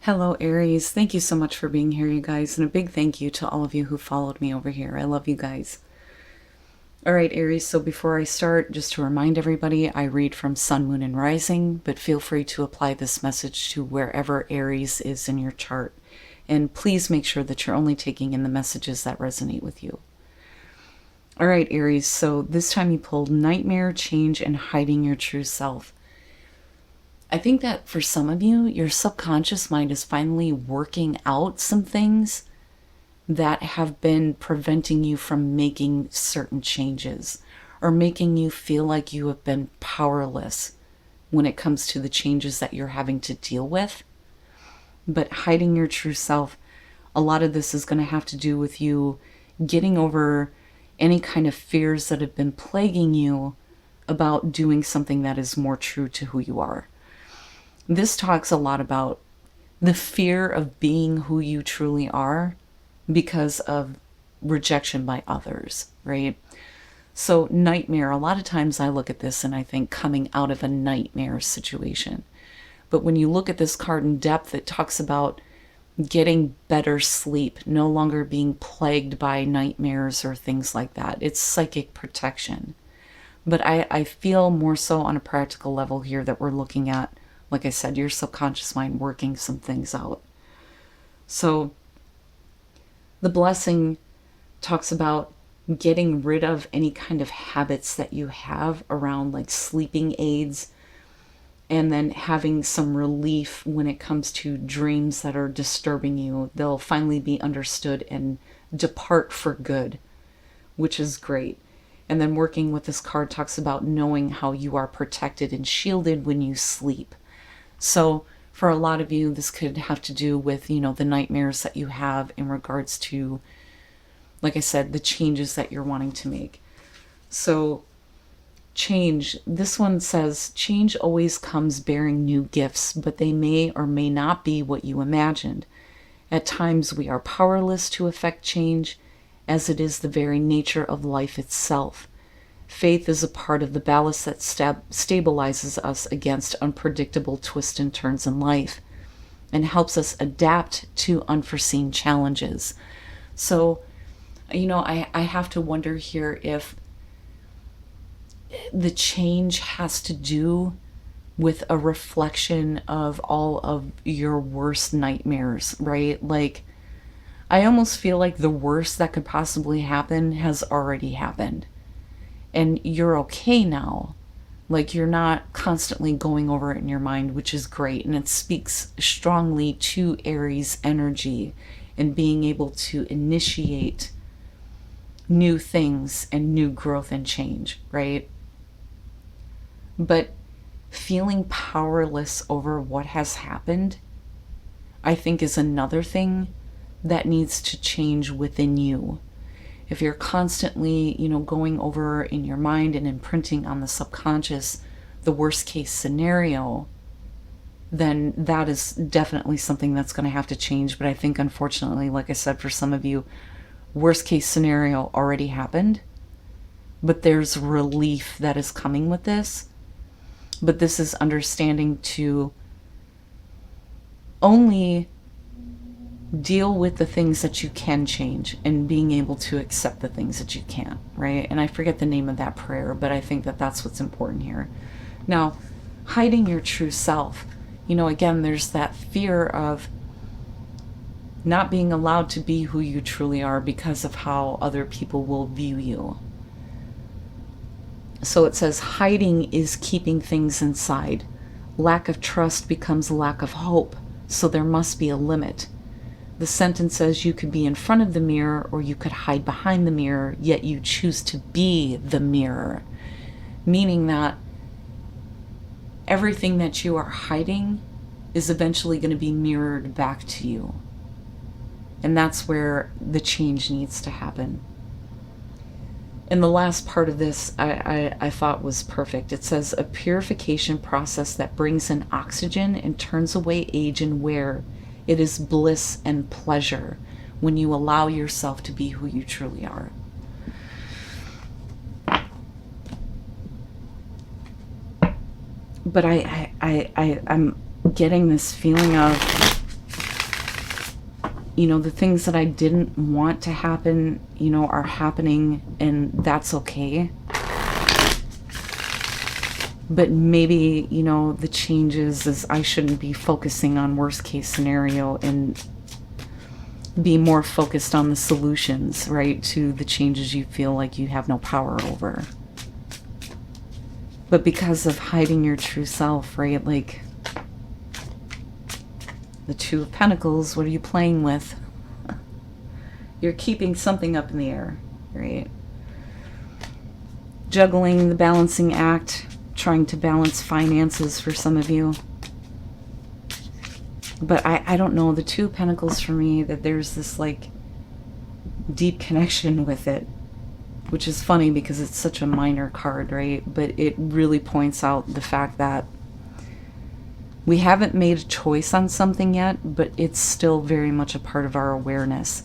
Hello, Aries. Thank you so much for being here, you guys. And a big thank you to all of you who followed me over here. I love you guys. All right, Aries. So before I start, just to remind everybody, I read from Sun, Moon, and Rising, but feel free to apply this message to wherever Aries is in your chart. And please make sure that you're only taking in the messages that resonate with you. All right, Aries. So this time you pulled Nightmare, Change, and Hiding Your True Self. I think that for some of you, your subconscious mind is finally working out some things that have been preventing you from making certain changes or making you feel like you have been powerless when it comes to the changes that you're having to deal with. But hiding your true self, a lot of this is going to have to do with you getting over any kind of fears that have been plaguing you about doing something that is more true to who you are. This talks a lot about the fear of being who you truly are because of rejection by others, right? So nightmare, a lot of times I look at this and I think coming out of a nightmare situation. But when you look at this card in depth, it talks about getting better sleep, no longer being plagued by nightmares or things like that. It's psychic protection. But I feel more so on a practical level here that we're looking at, like I said, your subconscious mind working some things out. So the blessing talks about getting rid of any kind of habits that you have around like sleeping aids, and then having some relief when it comes to dreams that are disturbing you. They'll finally be understood and depart for good, which is great. And then working with this card talks about knowing how you are protected and shielded when you sleep. So for a lot of you, this could have to do with, the nightmares that you have in regards to, like I said, the changes that you're wanting to make. So change, this one says, change always comes bearing new gifts, but they may or may not be what you imagined. At times we are powerless to affect change, as it is the very nature of life itself. Faith is a part of the ballast that stabilizes us against unpredictable twists and turns in life and helps us adapt to unforeseen challenges. So, I have to wonder here if the change has to do with a reflection of all of your worst nightmares, right? Like, I almost feel like the worst that could possibly happen has already happened. And you're okay now. Like, you're not constantly going over it in your mind, which is great. And it speaks strongly to Aries energy and being able to initiate new things and new growth and change, right? But feeling powerless over what has happened, I think, is another thing that needs to change within you. If you're constantly, going over in your mind and imprinting on the subconscious the worst case scenario, then that is definitely something that's going to have to change. But I think, unfortunately, like I said, for some of you, worst case scenario already happened, but there's relief that is coming with this. But this is understanding to only deal with the things that you can change and being able to accept the things that you can't, right? And I forget the name of that prayer, but I think that that's what's important here. Now, hiding your true self, again, there's that fear of not being allowed to be who you truly are because of how other people will view you. So it says hiding is keeping things inside. Lack of trust becomes lack of hope, so there must be a limit. The sentence says you could be in front of the mirror or you could hide behind the mirror, yet you choose to be the mirror. Meaning that everything that you are hiding is eventually going to be mirrored back to you. And that's where the change needs to happen. And the last part of this I thought was perfect. It says a purification process that brings in oxygen and turns away age and wear. It is bliss and pleasure when you allow yourself to be who you truly are. But I'm getting this feeling of the things that I didn't want to happen, are happening, and that's okay. But maybe, the changes is I shouldn't be focusing on worst case scenario and be more focused on the solutions, right, to the changes you feel like you have no power over. But because of hiding your true self, right, like the Two of Pentacles, what are you playing with? You're keeping something up in the air, right? Juggling, the balancing act, trying to balance finances for some of you. But I don't know, the Two of Pentacles for me, that there's this like deep connection with it, which is funny because it's such a minor card, right? But it really points out the fact that we haven't made a choice on something yet, but it's still very much a part of our awareness.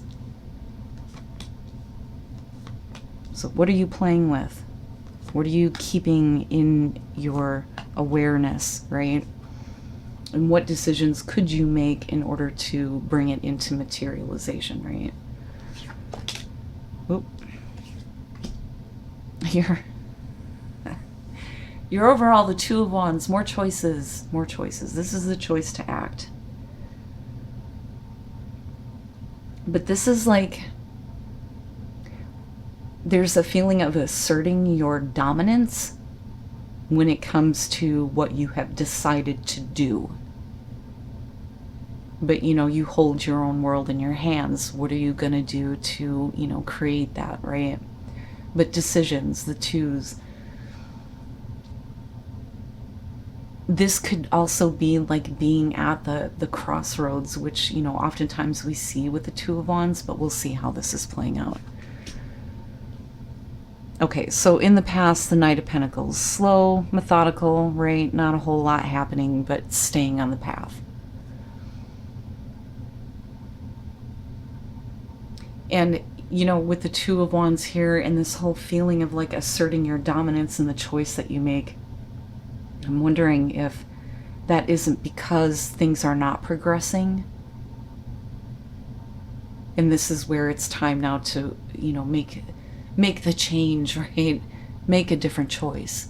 So what are you playing with? What are you keeping in your awareness, right? And what decisions could you make in order to bring it into materialization, right? Oop. You're overall the Two of Wands. More choices, more choices. This is the choice to act. But this is like, there's a feeling of asserting your dominance when it comes to what you have decided to do. But, you hold your own world in your hands. What are you going to do to, create that, right? But decisions, the twos. This could also be like being at the crossroads, which, oftentimes we see with the Two of Wands, but we'll see how this is playing out. Okay, so in the past, the Knight of Pentacles. Slow, methodical, right? Not a whole lot happening, but staying on the path. And, with the Two of Wands here and this whole feeling of like asserting your dominance in the choice that you make, I'm wondering if that isn't because things are not progressing. And this is where it's time now to, make the change, right? Make a different choice.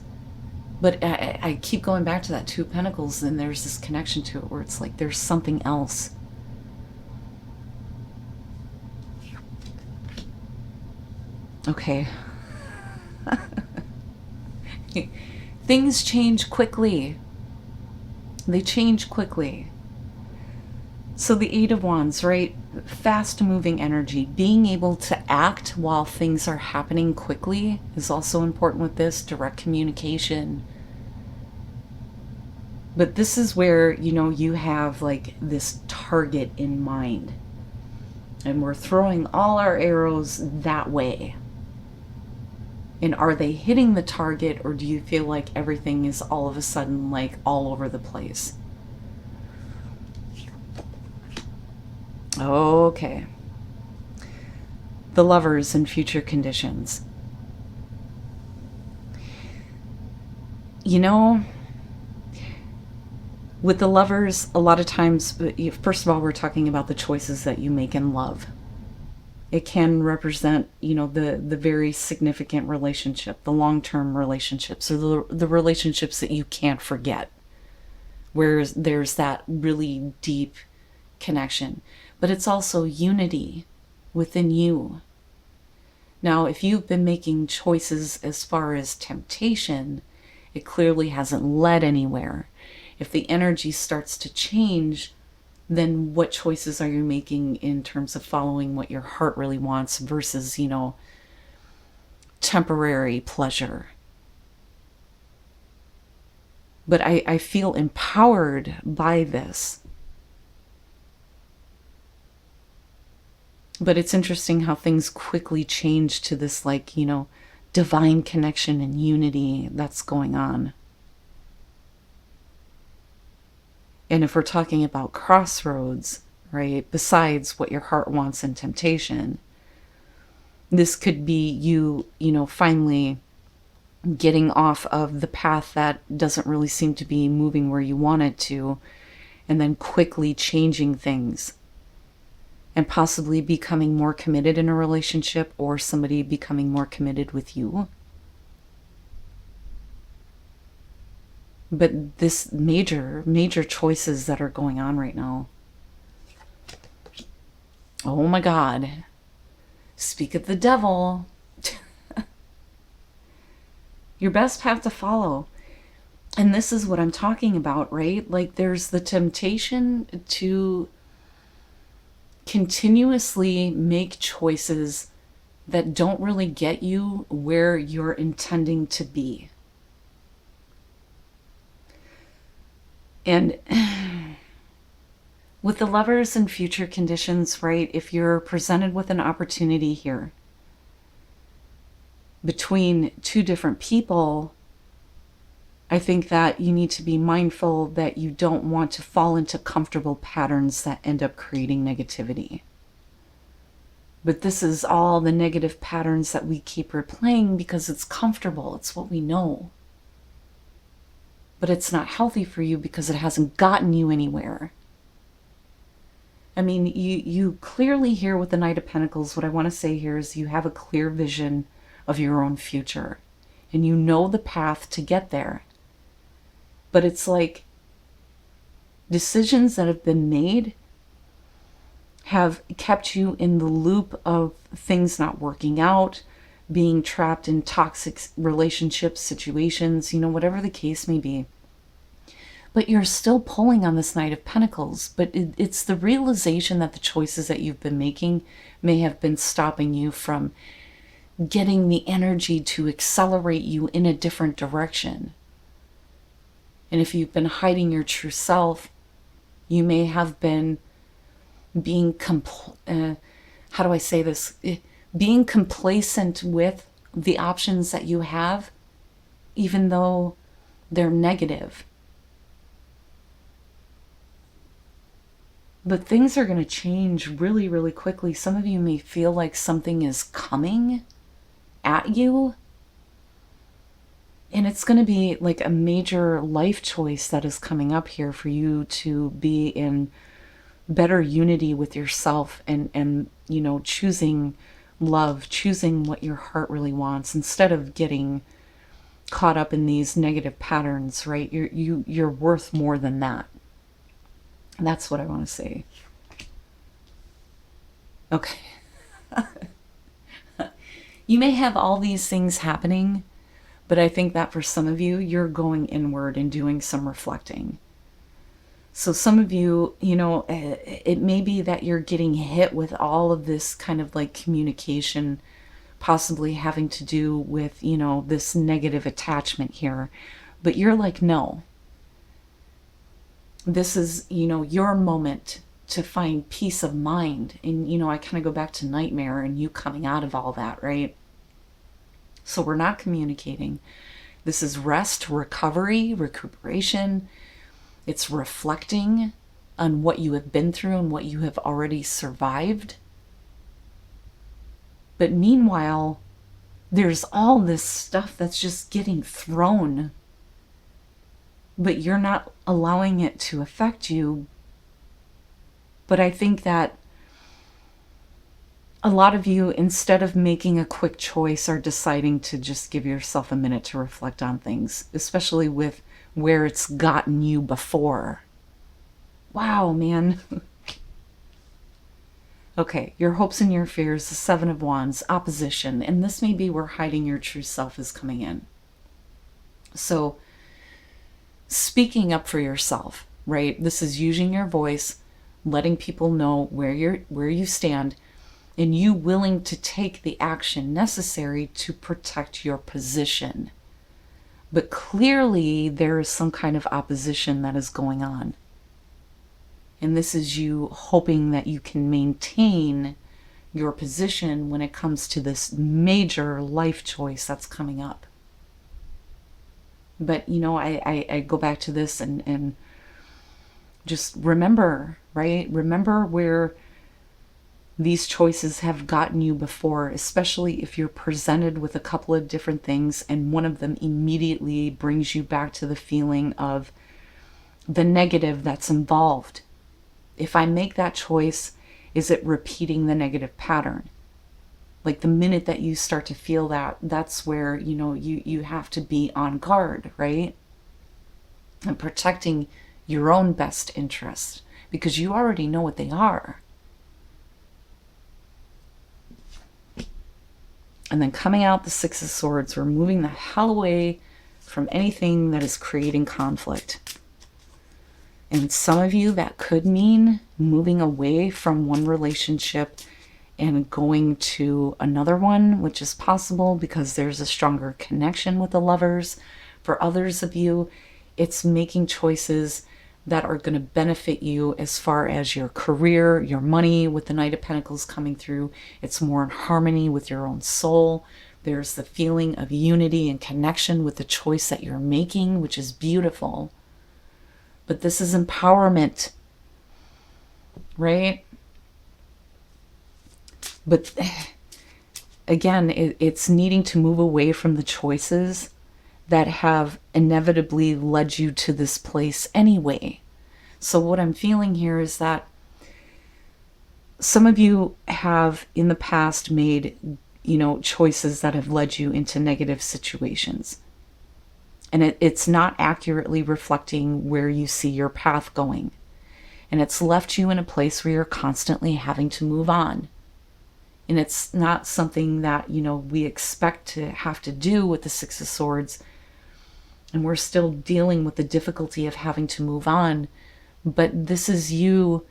But I keep going back to that Two of Pentacles, and there's this connection to it where it's like there's something else. Okay. Things change quickly. They change quickly. So the Eight of Wands, right? Fast moving energy. Being able to act while things are happening quickly is also important with this. Direct communication. But this is where, you have like this target in mind. And we're throwing all our arrows that way. And are they hitting the target, or do you feel like everything is all of a sudden like all over the place? Okay. The Lovers and future conditions. With the Lovers, a lot of times, first of all, we're talking about the choices that you make in love. It can represent, the very significant relationship, the long-term relationships, or the relationships that you can't forget, where there's that really deep connection. But it's also unity within you. Now, if you've been making choices as far as temptation, it clearly hasn't led anywhere. If the energy starts to change, then what choices are you making in terms of following what your heart really wants versus, temporary pleasure? But I feel empowered by this. But it's interesting how things quickly change to this, like, divine connection and unity that's going on. And if we're talking about crossroads, right, besides what your heart wants and temptation, this could be you, finally getting off of the path that doesn't really seem to be moving where you want it to, and then quickly changing things and possibly becoming more committed in a relationship, or somebody becoming more committed with you. But this major choices that are going on right now. Oh my God. Speak of the devil. Your best path to follow. And this is what I'm talking about, right? Like, there's the temptation to continuously make choices that don't really get you where you're intending to be. And with the Lovers and future conditions, right, if you're presented with an opportunity here between two different people, I think that you need to be mindful that you don't want to fall into comfortable patterns that end up creating negativity. But this is all the negative patterns that we keep replaying because it's comfortable. It's what we know. But it's not healthy for you because it hasn't gotten you anywhere. I mean, you clearly here with the Knight of Pentacles, what I want to say here is you have a clear vision of your own future. And you know the path to get there. But it's like decisions that have been made have kept you in the loop of things not working out, being trapped in toxic relationships, situations, whatever the case may be. But you're still pulling on this Knight of Pentacles. But it's the realization that the choices that you've been making may have been stopping you from getting the energy to accelerate you in a different direction. And if you've been hiding your true self, you may have been being how do I say this? Being complacent with the options that you have, even though they're negative. But things are going to change really, really quickly. Some of you may feel like something is coming at you. And it's going to be like a major life choice that is coming up here for you to be in better unity with yourself and choosing love, choosing what your heart really wants instead of getting caught up in these negative patterns, right? You're worth more than that. That's what I want to say. Okay. You may have all these things happening, but I think that for some of you, you're going inward and doing some reflecting. So some of you, it may be that you're getting hit with all of this kind of like communication, possibly having to do with, this negative attachment here. But you're like, no. This is, your moment to find peace of mind. And, I kind of go back to Nightmare and you coming out of all that, right? So we're not communicating. This is rest, recovery, recuperation. It's reflecting on what you have been through and what you have already survived. But meanwhile, there's all this stuff that's just getting thrown. But you're not allowing it to affect you. But I think that a lot of you, instead of making a quick choice, are deciding to just give yourself a minute to reflect on things, especially with where it's gotten you before. Wow, man. Okay, your hopes and your fears, the Seven of Wands, opposition, and this may be where hiding your true self is coming in. So, speaking up for yourself, right? This is using your voice, letting people know where you stand, and you willing to take the action necessary to protect your position. But clearly there is some kind of opposition that is going on. And this is you hoping that you can maintain your position when it comes to this major life choice that's coming up. But, I go back to this and just remember, right? Remember where these choices have gotten you before, especially if you're presented with a couple of different things and one of them immediately brings you back to the feeling of the negative that's involved. If I make that choice Is it repeating the negative pattern? Like the minute that you start to feel that, that's where, you know, you have to be on guard, right? And protecting your own best interest, because you already know what they are. And then coming out the Six of Swords, we're moving the hell away from anything that is creating conflict. And some of you, that could mean moving away from one relationship and going to another one, which is possible because there's a stronger connection with the Lovers. For others of you, it's making choices that are going to benefit you as far as your career, your money, with the Knight of Pentacles coming through. It's more in harmony with your own soul. There's the feeling of unity and connection with the choice that you're making, which is beautiful. But this is empowerment, right? But again, it's needing to move away from the choices that have inevitably led you to this place anyway. So what I'm feeling here is that some of you have in the past made, you know, choices that have led you into negative situations. And it's not accurately reflecting where you see your path going. And it's left you in a place where you're constantly having to move on. And it's not something that, you know, we expect to have to do with the Six of Swords. And we're still dealing with the difficulty of having to move on. But this is you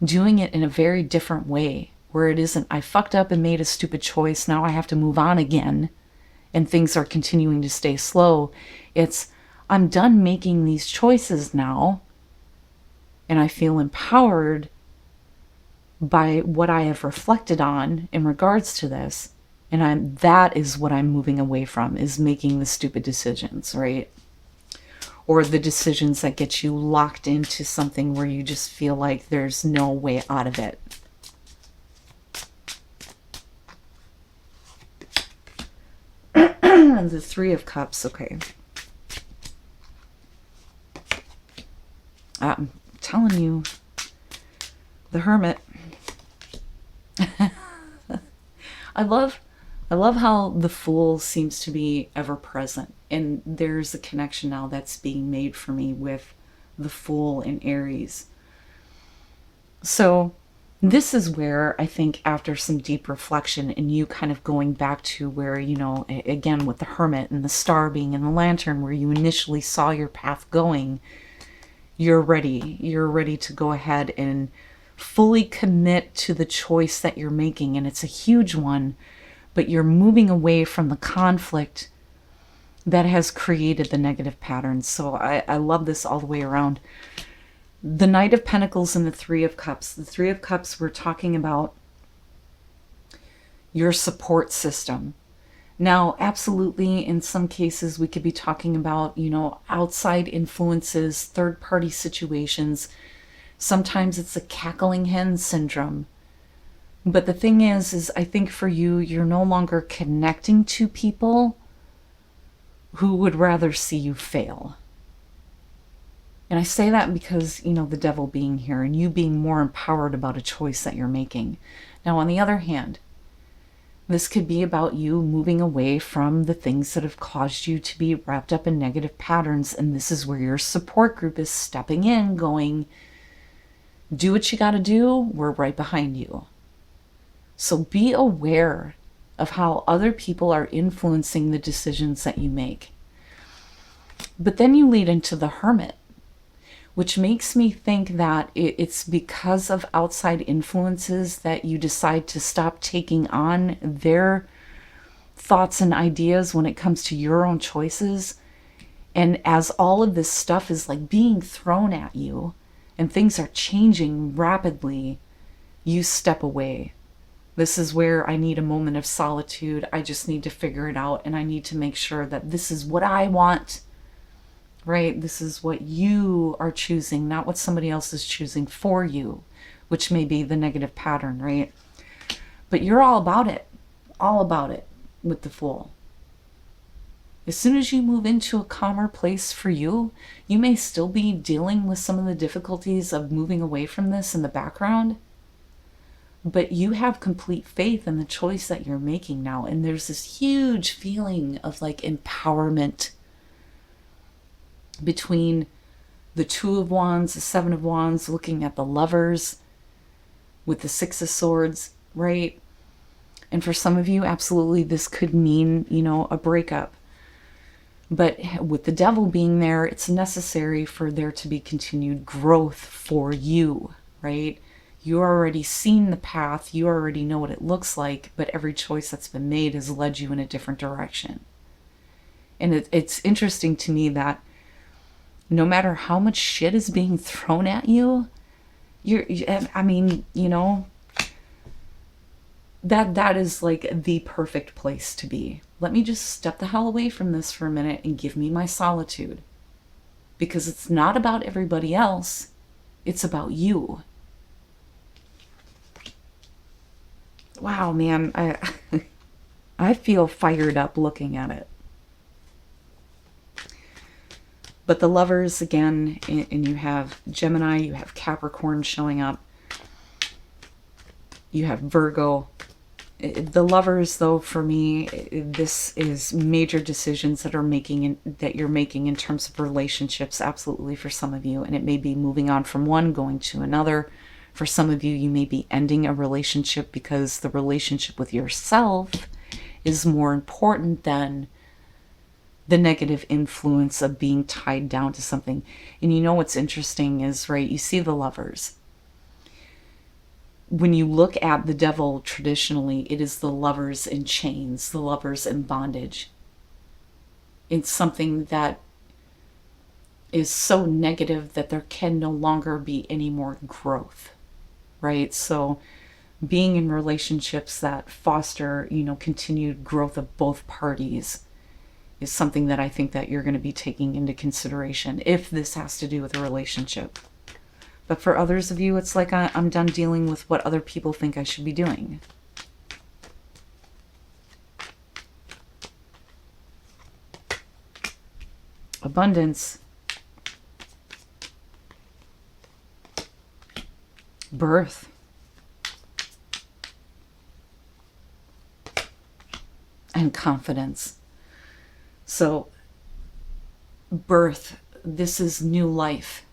doing it in a very different way, where it isn't, I fucked up and made a stupid choice, now I have to move on again, and things are continuing to stay slow. It's, I'm done making these choices now, and I feel empowered by what I have reflected on in regards to this. And that is what I'm moving away from, is making the stupid decisions, right? Or the decisions that get you locked into something where you just feel like there's no way out of it. The Three of Cups, okay. I'm telling you, the Hermit. I love how the Fool seems to be ever present, and there's a connection now that's being made for me with the Fool in Aries. So this is where I think, after some deep reflection and you kind of going back to where, you know, again with the Hermit and the Star being in the Lantern, where you initially saw your path going, you're ready. You're ready to go ahead and fully commit to the choice that you're making. And it's a huge one, but you're moving away from the conflict that has created the negative patterns. So I love this all the way around. The Knight of Pentacles and the Three of Cups. The Three of Cups, we're talking about your support system. Now, absolutely, in some cases, we could be talking about, you know, outside influences, third-party situations. Sometimes it's a cackling hen syndrome. But the thing is I think for you, you're no longer connecting to people who would rather see you fail. And I say that because, you know, the Devil being here and you being more empowered about a choice that you're making. Now, on the other hand, this could be about you moving away from the things that have caused you to be wrapped up in negative patterns. And this is where your support group is stepping in, going, do what you got to do. We're right behind you. So be aware of how other people are influencing the decisions that you make. But then you lead into the Hermit, which makes me think that it's because of outside influences that you decide to stop taking on their thoughts and ideas when it comes to your own choices. And as all of this stuff is like being thrown at you and things are changing rapidly, you step away. This is where I need a moment of solitude. I just need to figure it out, and I need to make sure that this is what I want. Right? This is what you are choosing, not what somebody else is choosing for you, which may be the negative pattern, right? But you're all about it with the Fool. As soon as you move into a calmer place for you, you may still be dealing with some of the difficulties of moving away from this in the background. But you have complete faith in the choice that you're making now. And there's this huge feeling of like empowerment between the Two of Wands, the Seven of Wands, looking at the Lovers with the Six of Swords, right? And for some of you, absolutely, this could mean, you know, a breakup. But with the Devil being there, it's necessary for there to be continued growth for you, right? You already seen the path, you already know what it looks like, but every choice that's been made has led you in a different direction. And it's interesting to me that no matter how much shit is being thrown at you, I mean, you know, that is like the perfect place to be. Let me just step the hell away from this for a minute and give me my solitude. Because it's not about everybody else, it's about you. Wow, man, I feel fired up looking at it. But the Lovers, again, and you have Gemini, you have Capricorn showing up. You have Virgo. The Lovers, though, for me, this is major decisions that you're making in terms of relationships, absolutely, for some of you. And it may be moving on from one, going to another. For some of you, you may be ending a relationship because the relationship with yourself is more important than the negative influence of being tied down to something. And you know what's interesting is, right, you see the Lovers. When you look at the Devil traditionally, it is the Lovers in chains, the Lovers in bondage. It's something that is so negative that there can no longer be any more growth, right? So being in relationships that foster, you know, continued growth of both parties is something that I think that you're going to be taking into consideration if this has to do with a relationship. But for others of you, it's like I'm done dealing with what other people think I should be doing. Abundance. Birth. And confidence. So, birth, this is new life.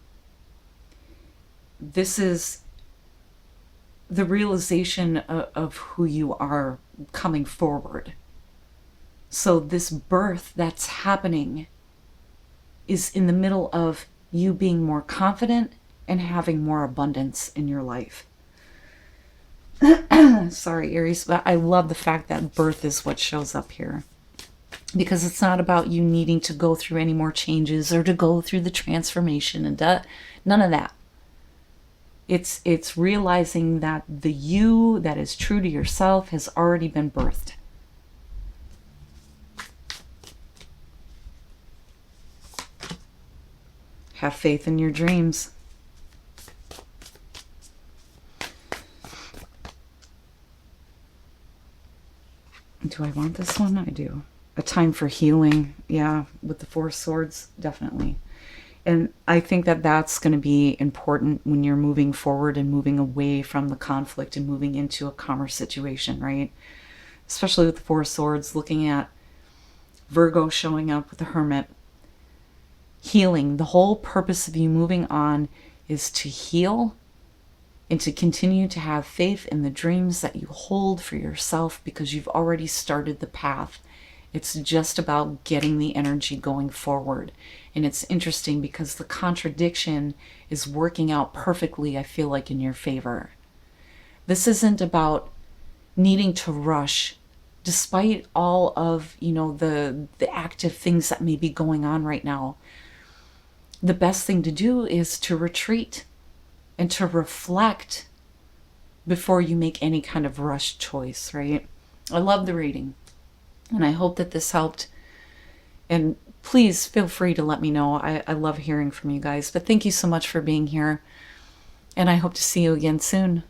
This is the realization of who you are coming forward. So this birth that's happening is in the middle of you being more confident and having more abundance in your life. Sorry, Aries, but I love the fact that birth is what shows up here. Because it's not about you needing to go through any more changes or to go through the transformation and none of that. It's realizing that the you that is true to yourself has already been birthed. Have faith in your dreams. Do I want this one? I do. A time for healing. Yeah, with the Four of Swords, definitely. And I think that that's going to be important when you're moving forward and moving away from the conflict and moving into a calmer situation, right? Especially with the Four of Swords, looking at Virgo showing up with the Hermit. Healing. The whole purpose of you moving on is to heal and to continue to have faith in the dreams that you hold for yourself because you've already started the path. It's just about getting the energy going forward. And it's interesting because the contradiction is working out perfectly, I feel like, in your favor. This isn't about needing to rush, despite all of, you know, the active things that may be going on right now. The best thing to do is to retreat and to reflect before you make any kind of rushed choice, right? I love the reading. And I hope that this helped. And please feel free to let me know. I love hearing from you guys. But thank you so much for being here. And I hope to see you again soon.